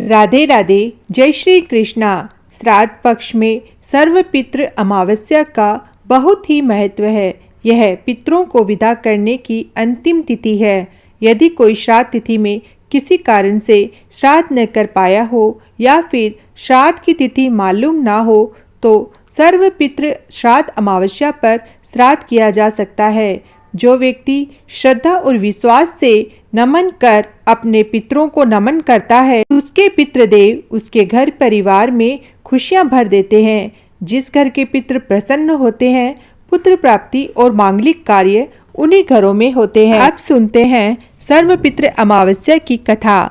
राधे राधे। जय श्री कृष्णा। श्राद्ध पक्ष में सर्वपितृ अमावस्या का बहुत ही महत्व है। यह पितरों को विदा करने की अंतिम तिथि है। यदि कोई श्राद्ध तिथि में किसी कारण से श्राद्ध न कर पाया हो या फिर श्राद्ध की तिथि मालूम ना हो तो सर्वपितृ श्राद्ध अमावस्या पर श्राद्ध किया जा सकता है। जो व्यक्ति श्रद्धा और विश्वास से नमन कर अपने पितरों को नमन करता है, उसके पितृदेव उसके घर परिवार में खुशियां भर देते हैं। जिस घर के पितृ प्रसन्न होते हैं, पुत्र प्राप्ति और मांगलिक कार्य उन्हीं घरों में होते हैं। अब सुनते हैं सर्वपितृ अमावस्या की कथा।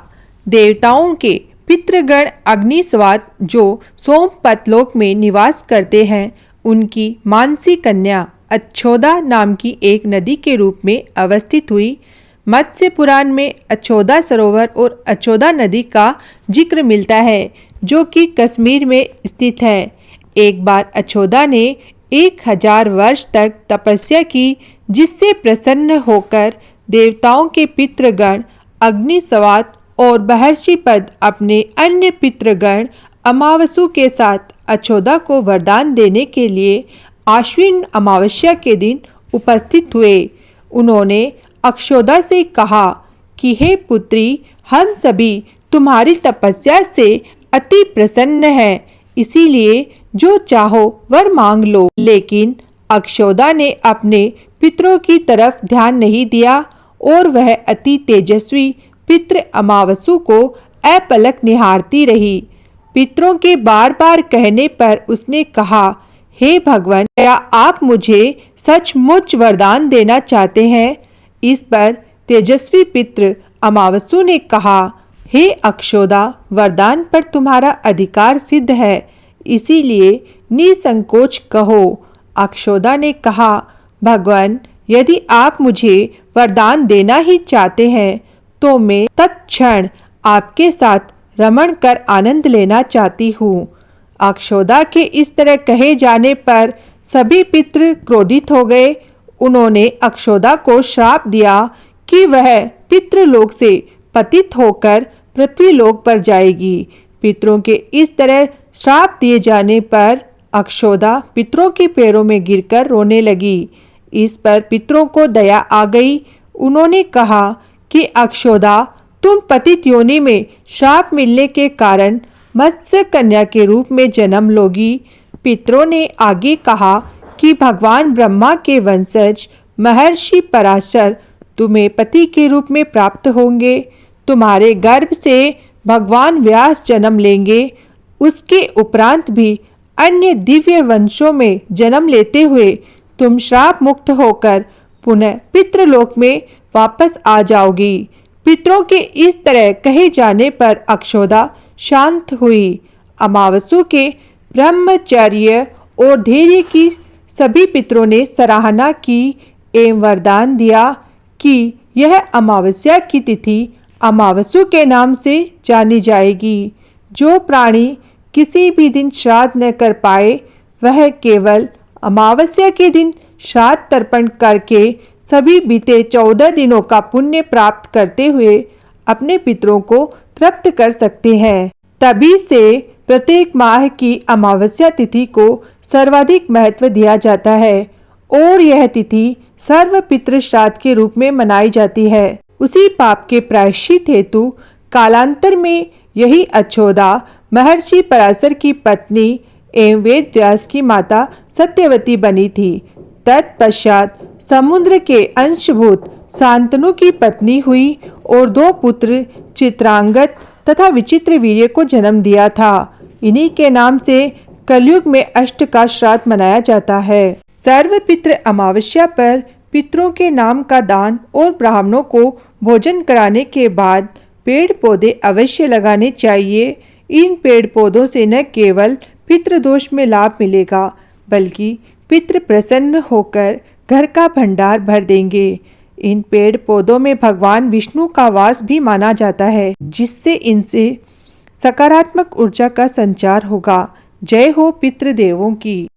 देवताओं के पितृगण अग्निस्वाद जो सोमपतलोक में निवास करते हैं, उनकी मानसी कन्या अच्छोदा नाम की एक नदी के रूप में अवस्थित हुई। मत्स्य पुराण में अच्छोदा सरोवर और अच्छोदा नदी का जिक्र मिलता है, जो कि कश्मीर में स्थित है। एक बार अच्छोदा ने 1000 वर्ष तक तपस्या की, जिससे प्रसन्न होकर देवताओं के पितृगण अग्निस्वाद और महर्षि पद अपने अन्य पितृगण अमावसु के साथ अच्छोदा को वरदान देने के लिए आश्विन अमावस्या के दिन उपस्थित हुए। उन्होंने अक्षोदा से कहा कि हे पुत्री, हम सभी तुम्हारी तपस्या से अति प्रसन्न हैं, इसीलिए जो चाहो वर मांग लो। लेकिन अक्षोदा ने अपने पितरों की तरफ ध्यान नहीं दिया और वह अति तेजस्वी पितृ अमावसु को अपलक निहारती रही। पितरों के बार बार कहने पर उसने कहा, हे भगवान, क्या आप मुझे सचमुच वरदान देना चाहते हैं? इस पर तेजस्वी पितृ अमावसु ने कहा, हे अक्षोदा, वरदान पर तुम्हारा अधिकार सिद्ध है, इसीलिए निसंकोच कहो। अक्षोदा ने कहा, भगवान, यदि आप मुझे वरदान देना ही चाहते हैं तो मैं तत्क्षण आपके साथ रमण कर आनंद लेना चाहती हूँ। अक्षोदा के इस तरह कहे जाने पर सभी पितृ क्रोधित हो गए। उन्होंने अक्षोदा को श्राप दिया कि वह पितृलोक से पतित होकर पृथ्वीलोक पर जाएगी। पितरों के इस तरह श्राप दिए जाने पर अक्षोदा पितरों के पैरों में गिरकर रोने लगी। इस पर पितरों को दया आ गई। उन्होंने कहा कि अक्षोदा, तुम पतित योनि में श्राप मिलने के कारण मत्स्य कन्या के रूप में जन्म लोगी। पितरों ने आगे कहा कि भगवान ब्रह्मा के वंशज महर्षि पराशर तुम्हें पति के रूप में प्राप्त होंगे। तुम्हारे गर्भ से भगवान व्यास जन्म लेंगे। उसके उपरांत भी अन्य दिव्य वंशों में जन्म लेते हुए तुम श्राप मुक्त होकर पुनः पितृलोक में वापस आ जाओगी। पितरों के इस तरह कहे जाने पर अक्षोदा शांत हुई। अमावसु के ब्रह्मचर्य और धैर्य की सभी पितरों ने सराहना की एवं वरदान दिया कि यह अमावस्या की तिथि अमावसु के नाम से जानी जाएगी। जो प्राणी किसी भी दिन श्राद्ध न कर पाए, वह केवल अमावस्या के दिन श्राद्ध तर्पण करके सभी बीते 14 दिनों का पुण्य प्राप्त करते हुए अपने पितरों को तृप्त कर सकते हैं। तभी से प्रत्येक माह की अमावस्या तिथि को सर्वाधिक महत्व दिया जाता है और यह तिथि सर्व पितृ श्राद्ध के रूप में मनाई जाती है। उसी पाप के प्रायश्चित हेतु कालांतर में यही अच्छोदा महर्षि पराशर की पत्नी एवं वेद व्यास की माता सत्यवती बनी थी। तत्पश्चात समुद्र के अंशभूत शांतनु की पत्नी हुई और 2 पुत्र चित्रांगत तथा विचित्र वीर्य को जन्म दिया था। इन्हीं के नाम से कलयुग में अष्ट का श्राद्ध मनाया जाता है। सर्वपितृ अमावस्या पर पितरों के नाम का दान और ब्राह्मणों को भोजन कराने के बाद पेड़ पौधे अवश्य लगाने चाहिए। इन पेड़ पौधों से न केवल पितृदोष में लाभ मिलेगा, बल्कि पितृ प्रसन्न होकर घर का भंडार भर देंगे। इन पेड़ पौधों में भगवान विष्णु का वास भी माना जाता है, जिससे इनसे सकारात्मक ऊर्जा का संचार होगा। जय हो पितृदेवों की।